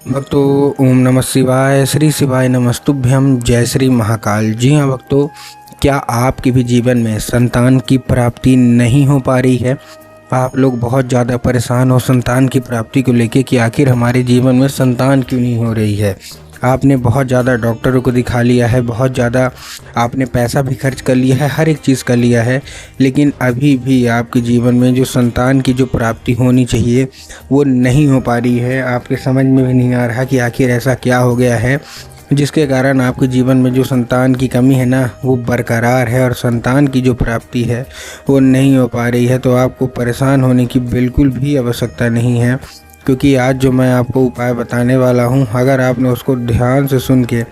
भक्तों, ओम नमः शिवाय, श्री शिवाय नमस्तुभ्यम, जय श्री महाकाल। जी हाँ भक्तों, क्या आपके भी जीवन में संतान की प्राप्ति नहीं हो पा रही है? आप लोग बहुत ज़्यादा परेशान हो संतान की प्राप्ति को लेके कि आखिर हमारे जीवन में संतान क्यों नहीं हो रही है। आपने बहुत ज़्यादा डॉक्टरों को दिखा लिया है, बहुत ज़्यादा आपने पैसा भी खर्च कर लिया है, हर एक चीज़ कर लिया है, लेकिन अभी भी आपके जीवन में जो संतान की जो प्राप्ति होनी चाहिए वो नहीं हो पा रही है। आपके समझ में भी नहीं आ रहा कि आखिर ऐसा क्या हो गया है जिसके कारण आपके जीवन में जो संतान की कमी है ना वो बरकरार है और संतान की जो प्राप्ति है वो नहीं हो पा रही है। तो आपको परेशान होने की बिल्कुल भी आवश्यकता नहीं है, क्योंकि आज जो मैं आपको उपाय बताने वाला हूँ, अगर आपने उसको ध्यान से सुन के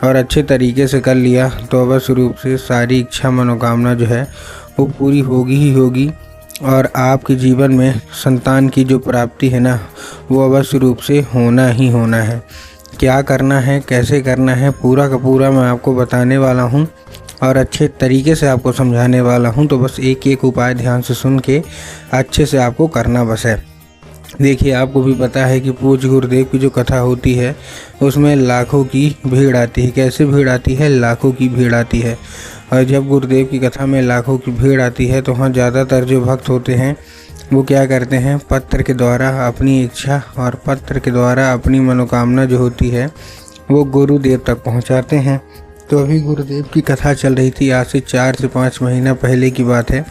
और अच्छे तरीके से कर लिया तो अवश्य रूप से सारी इच्छा मनोकामना जो है वो पूरी होगी ही होगी और आपके जीवन में संतान की जो प्राप्ति है ना वो अवश्य रूप से होना ही होना है। क्या करना है, कैसे करना है, पूरा का पूरा मैं आपको बताने वाला हूँ और अच्छे तरीके से आपको समझाने वाला हूँ। तो बस एक एक उपाय ध्यान से सुन के अच्छे से आपको करना बस है। देखिए, आपको भी पता है कि पूज्य गुरुदेव की जो कथा होती है उसमें लाखों की भीड़ आती है। कैसे भीड़ आती है? लाखों की भीड़ आती है। और जब गुरुदेव की कथा में लाखों की भीड़ आती है तो वहाँ ज़्यादातर जो भक्त होते हैं वो क्या करते हैं, पत्र के द्वारा अपनी इच्छा और पत्र के द्वारा अपनी मनोकामना जो होती है वो गुरुदेव तक पहुँचाते हैं। तो अभी गुरुदेव की कथा चल रही थी, आज से 4 से 5 महीना पहले की बात है।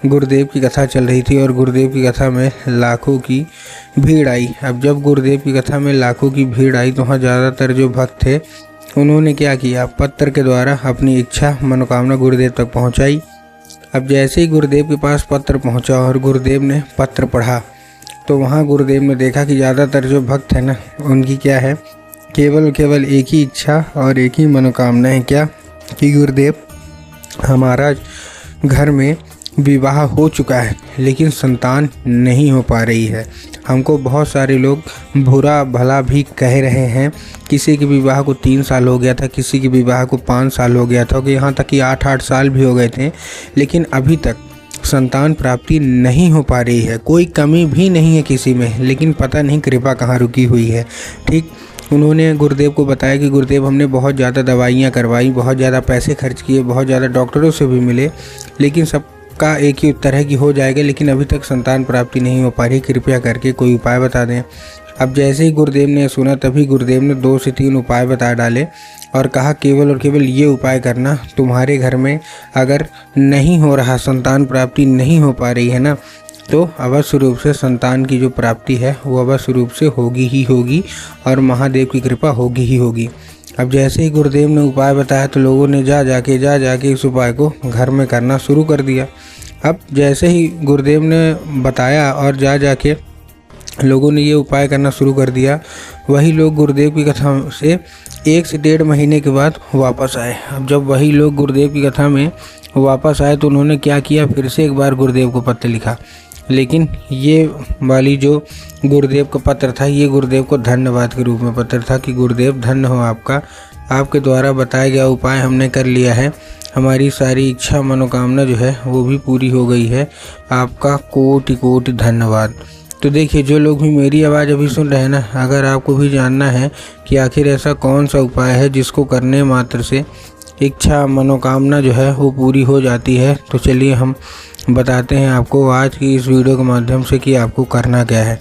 गुरुदेव की कथा चल रही थी और गुरुदेव की कथा में लाखों की भीड़ आई। अब जब गुरुदेव की कथा में लाखों की भीड़ आई तो वहाँ ज़्यादातर जो भक्त थे उन्होंने क्या किया, पत्र के द्वारा अपनी इच्छा मनोकामना गुरुदेव तक पहुँचाई। अब जैसे ही गुरुदेव के पास पत्र पहुँचा और गुरुदेव ने पत्र पढ़ा तो वहाँ गुरुदेव ने देखा कि ज़्यादातर जो भक्त हैं ना उनकी क्या है, केवल एक ही इच्छा और एक ही मनोकामना है, क्या कि गुरुदेव हमारा घर में विवाह हो चुका है लेकिन संतान नहीं हो पा रही है। हमको बहुत सारे लोग बुरा भला भी कह रहे हैं। किसी के विवाह को 3 साल हो गया था, किसी के विवाह को 5 साल हो गया था, कि यहाँ तक कि 8-8 साल भी हो गए थे, लेकिन अभी तक संतान प्राप्ति नहीं हो पा रही है। कोई कमी भी नहीं है किसी में, लेकिन पता नहीं कृपा कहाँ रुकी हुई है। ठीक, उन्होंने गुरुदेव को बताया कि गुरुदेव हमने बहुत ज़्यादा दवाइयाँ करवाई, बहुत ज़्यादा पैसे खर्च किए, बहुत ज़्यादा डॉक्टरों से भी मिले, लेकिन सब का एक ही उत्तर है कि हो जाएगा, लेकिन अभी तक संतान प्राप्ति नहीं हो पा रही, कृपया करके कोई उपाय बता दें। अब जैसे ही गुरुदेव ने सुना तभी गुरुदेव ने 2 से 3 उपाय बता डाले और कहा केवल और केवल ये उपाय करना। तुम्हारे घर में अगर नहीं हो रहा, संतान प्राप्ति नहीं हो पा रही है ना, तो अवश्य रूप से संतान की जो प्राप्ति है वो अवश्य रूप से होगी ही होगी और महादेव की कृपा होगी ही होगी। अब जैसे ही गुरुदेव ने उपाय बताया तो लोगों ने जा जाके इस उपाय को घर में करना शुरू कर दिया। अब जैसे ही गुरुदेव ने बताया और जाके लोगों ने ये उपाय करना शुरू कर दिया, वही लोग गुरुदेव की कथा से 1 से 1.5 महीने के बाद वापस आए। अब जब वही लोग गुरुदेव की कथा में वापस आए तो उन्होंने क्या किया, फिर से एक बार गुरुदेव को पत्र लिखा, लेकिन ये वाली जो गुरुदेव का पत्र था ये गुरुदेव को धन्यवाद के रूप में पत्र था कि गुरुदेव धन्य हो आपका, आपके द्वारा बताया गया उपाय हमने कर लिया है, हमारी सारी इच्छा मनोकामना जो है वो भी पूरी हो गई है, आपका कोटि कोटि धन्यवाद। तो देखिए, जो लोग भी मेरी आवाज़ अभी सुन रहे हैं ना, अगर आपको भी जानना है कि आखिर ऐसा कौन सा उपाय है जिसको करने मात्र से इच्छा मनोकामना जो है वो पूरी हो जाती है, तो चलिए हम बताते हैं आपको आज की इस वीडियो के माध्यम से कि आपको करना क्या है।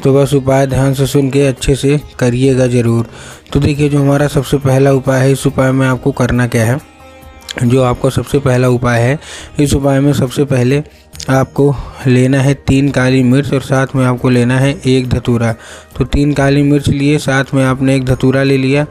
तो बस उपाय ध्यान से सुन के अच्छे से करिएगा ज़रूर। तो देखिए, जो हमारा सबसे पहला उपाय है, इस उपाय में आपको करना क्या है, जो आपको सबसे पहला उपाय है, इस उपाय में सबसे पहले आपको लेना है 3 काली मिर्च और साथ में आपको लेना है 1 धतूरा। तो 3 काली मिर्च लिए, साथ में आपने 1 धतूरा ले लिया।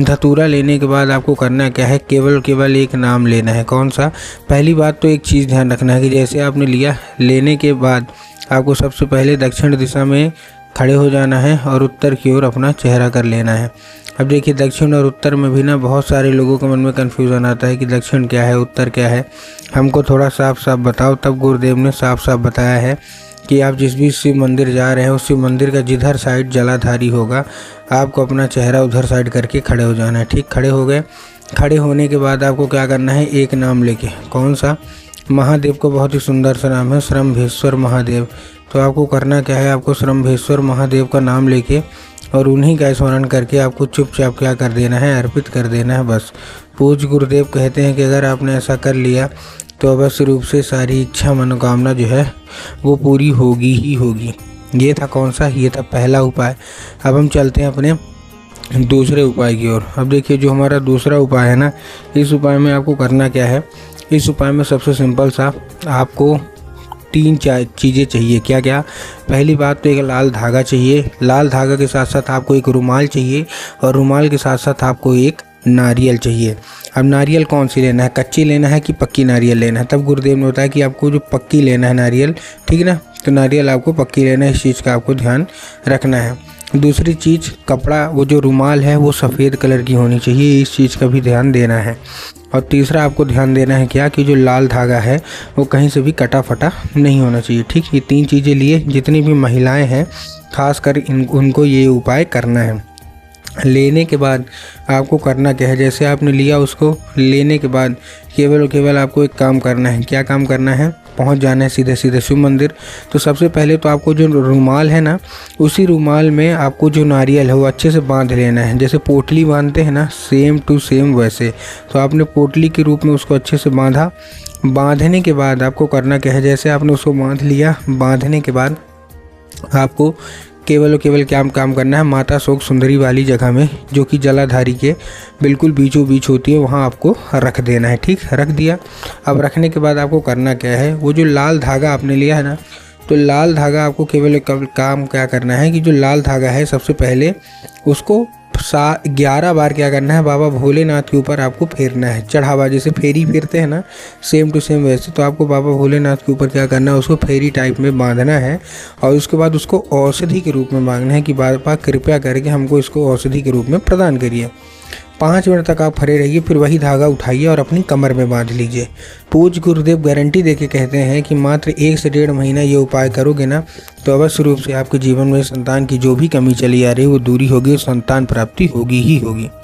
धतूरा लेने के बाद आपको करना क्या है, केवल एक नाम लेना है। कौन सा? पहली बात तो एक चीज़ ध्यान रखना है कि जैसे आपने लिया, लेने के बाद आपको सबसे पहले दक्षिण दिशा में खड़े हो जाना है और उत्तर की ओर अपना चेहरा कर लेना है। अब देखिए, दक्षिण और उत्तर में भी ना बहुत सारे लोगों के मन में कन्फ्यूज़न आता है कि दक्षिण क्या है, उत्तर क्या है, हमको थोड़ा साफ साफ बताओ। तब गुरुदेव ने साफ साफ बताया है कि आप जिस भी शिव मंदिर जा रहे हैं उस शिव मंदिर का जिधर साइड जलाधारी होगा आपको अपना चेहरा उधर साइड करके खड़े हो जाना है। ठीक, खड़े हो गए। खड़े होने के बाद आपको क्या करना है, एक नाम लेके, कौन सा? महादेव को बहुत ही सुंदर सा नाम है, श्रम्भेश्वर महादेव। तो आपको करना क्या है, आपको श्रम्भेश्वर महादेव का नाम लेके और उन्हीं का स्मरण करके आपको चुपचाप क्या कर देना है, अर्पित कर देना है बस। पूज्य गुरुदेव कहते हैं कि अगर आपने ऐसा कर लिया तो अवश्य रूप से सारी इच्छा मनोकामना जो है वो पूरी होगी ही होगी। ये था कौन सा, ये था पहला उपाय। अब हम चलते हैं अपने दूसरे उपाय की ओर। अब देखिए जो हमारा दूसरा उपाय है ना, इस उपाय में आपको करना क्या है। इस उपाय में सबसे सिंपल सा आपको 3 चीज़ें चाहिए। क्या क्या? पहली बात तो एक लाल धागा चाहिए। लाल धागा के साथ साथ आपको एक रुमाल चाहिए, और रुमाल के साथ साथ आपको एक नारियल चाहिए। अब नारियल कौन सी लेना है, कच्ची लेना है कि पक्की नारियल लेना है? तब गुरुदेव ने बताया कि आपको जो पक्की लेना है नारियल, ठीक ना, तो नारियल आपको पक्की लेना है। इस चीज़ का आपको ध्यान रखना है। दूसरी चीज़, कपड़ा, वो जो रुमाल है वो सफ़ेद कलर की होनी चाहिए, इस चीज़ का भी ध्यान देना है। और तीसरा आपको ध्यान देना है क्या, कि जो लाल धागा है वो कहीं से भी कटा फटा नहीं होना चाहिए, ठीक। ये 3 चीज़ें लिए जितनी भी महिलाएं हैं खासकर उनको ये उपाय करना है। लेने के बाद आपको करना क्या है, जैसे आपने लिया उसको लेने के बाद केवल और केवल आपको एक काम करना है। क्या काम करना है? पहुंच जाना है सीधे सीधे शिव मंदिर। तो सबसे पहले तो आपको जो रुमाल है ना, उसी रुमाल में आपको जो नारियल है वो अच्छे से बांध लेना है। जैसे पोटली बांधते हैं ना, सेम टू सेम वैसे। तो आपने पोटली के रूप में उसको अच्छे से बांधा। बांधने के बाद आपको करना क्या है, जैसे आपने उसको बांध लिया, बांधने के बाद आपको केवल और केवल क्या काम करना है, माता शोक सुंदरी वाली जगह में, जो कि जलाधारी के बिल्कुल बीचों बीच होती है, वहाँ आपको रख देना है, ठीक। रख दिया। अब रखने के बाद आपको करना क्या है, वो जो लाल धागा आपने लिया है ना, तो लाल धागा आपको केवल काम क्या करना है कि जो लाल धागा है सबसे पहले उसको 11 बार क्या करना है, बाबा भोलेनाथ के ऊपर आपको फेरना है। चढ़ावा जैसे फेरी फेरते हैं ना, सेम टू सेम वैसे। तो आपको बाबा भोलेनाथ के ऊपर क्या करना है, उसको फेरी टाइप में बांधना है। और उसके बाद उसको औषधि के रूप में मांगना है कि बाबा कृपया करके हमको इसको औषधि के रूप में प्रदान करिए। 5 मिनट तक आप खड़े रहिए, फिर वही धागा उठाइए और अपनी कमर में बांध लीजिए। पूज्य गुरुदेव गारंटी देके कहते हैं कि मात्र 1 से 1.5 महीना ये उपाय करोगे ना, तो अवश्य रूप से आपके जीवन में संतान की जो भी कमी चली आ रही है वो दूरी होगी और संतान प्राप्ति होगी ही होगी।